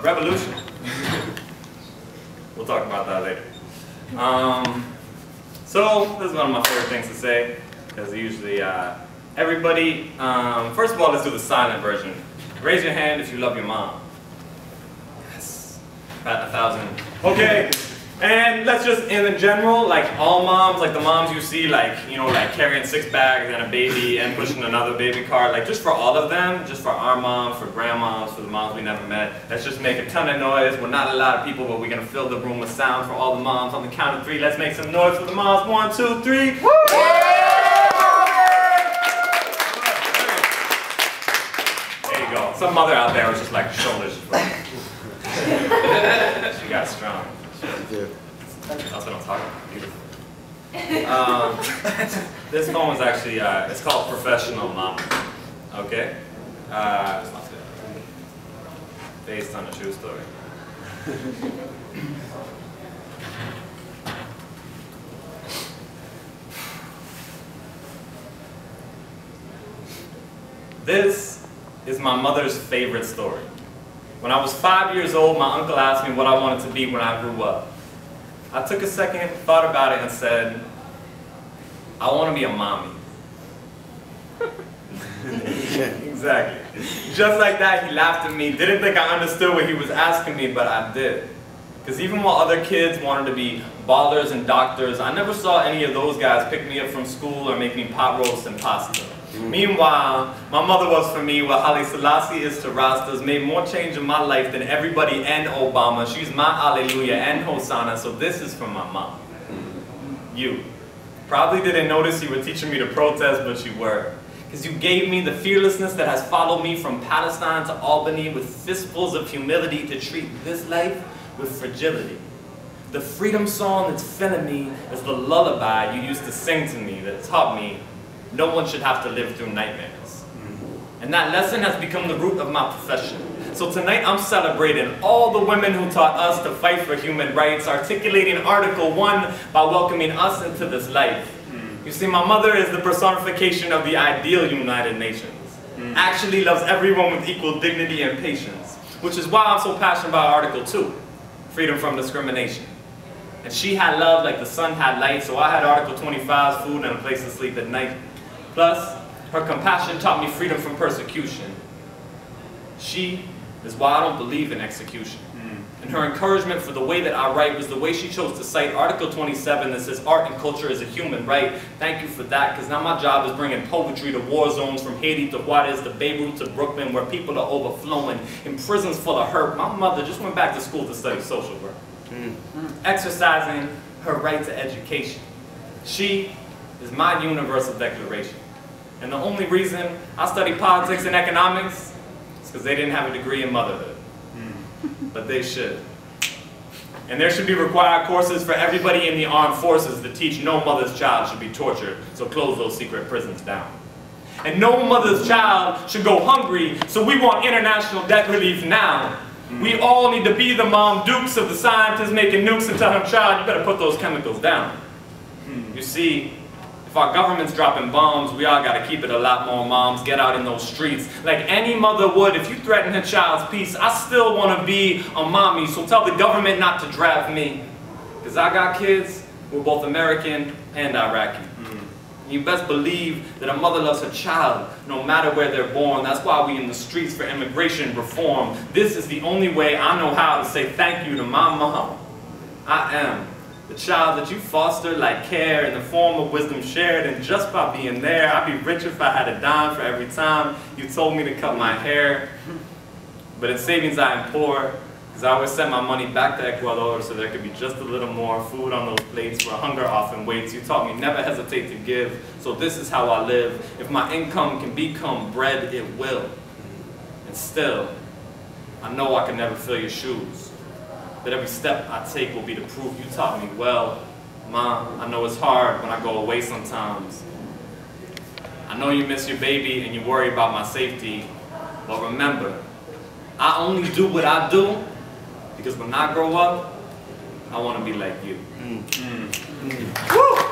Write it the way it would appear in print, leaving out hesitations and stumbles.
Revolution. We'll talk about that later. So this is one of my favorite things to say, because usually everybody, first of all, let's do the silent version. Raise your hand if you love your mom. Yes, about 1,000. Okay, and let's just, in general, like all moms, like the moms you see, like, you know, like carrying 6 bags and a baby and pushing another baby cart, like just for all of them, just for our moms, for grandmoms, for the moms we never met, let's just make a ton of noise. We're not a lot of people, but we're gonna fill the room with sound for all the moms. On the count of 3, let's make some noise for the moms. 1, 2, 3. Woo! Some mother out there was just like, shoulders. She got strong. That's what I'm talking about. Beautiful. This poem is actually, it's called Professional Momma. Okay? Based on a true story. This is my mother's favorite story. When I was 5 years old, my uncle asked me what I wanted to be when I grew up. I took a second, thought about it, and said, I want to be a mommy. Exactly. Just like that, he laughed at me, didn't think I understood what he was asking me, but I did. Because even while other kids wanted to be ballers and doctors, I never saw any of those guys pick me up from school or make me pot roast and pasta. Meanwhile, my mother was for me what Haile Selassie is to Rastas, made more change in my life than everybody and Obama. She's my Alleluia and Hosanna, so this is from my mom. You probably didn't notice you were teaching me to protest, but you were. Because you gave me the fearlessness that has followed me from Palestine to Albany, with fistfuls of humility to treat this life with fragility. The freedom song that's filling me is the lullaby you used to sing to me that taught me no one should have to live through nightmares. And that lesson has become the root of my profession. So tonight I'm celebrating all the women who taught us to fight for human rights, articulating Article 1 by welcoming us into this life. You see, my mother is the personification of the ideal United Nations. Actually loves everyone with equal dignity and patience, which is why I'm so passionate about Article 2, freedom from discrimination. And she had love like the sun had light, so I had Article 25's food and a place to sleep at night. Plus, her compassion taught me freedom from persecution. She is why I don't believe in execution. And her encouragement for the way that I write was the way she chose to cite Article 27 that says art and culture is a human right. Thank you for that, because now my job is bringing poetry to war zones, from Haiti to Juarez to Beirut to Brooklyn, where people are overflowing, in prisons full of hurt. My mother just went back to school to study social work. Exercising her right to education. She is my universal declaration. And the only reason I study politics and economics is because they didn't have a degree in motherhood. But they should. And there should be required courses for everybody in the armed forces to teach no mother's child should be tortured, so close those secret prisons down. And no mother's child should go hungry, so we want international debt relief now. We all need to be the Mom Dukes of the scientists making nukes and tell her child, you better put those chemicals down. You see, if our government's dropping bombs, we all gotta keep it a lot more moms, get out in those streets. Like any mother would, if you threaten her child's peace, I still wanna be a mommy, so tell the government not to draft me. Cause I got kids, we're both American and Iraqi. You best believe that a mother loves her child, no matter where they're born. That's why we in the streets for immigration reform. This is the only way I know how to say thank you to my mom. I am the child that you foster like care in the form of wisdom shared, and just by being there, I'd be rich if I had a dime for every time you told me to cut my hair. But in savings I am poor, because I always sent my money back to Ecuador so there could be just a little more food on those plates where hunger often waits. You taught me never hesitate to give, so this is how I live. If my income can become bread, it will. And still, I know I can never fill your shoes. But every step I take will be to prove you taught me well. Mom, I know it's hard when I go away sometimes. I know you miss your baby and you worry about my safety, but remember, I only do what I do because when I grow up, I want to be like you. Woo!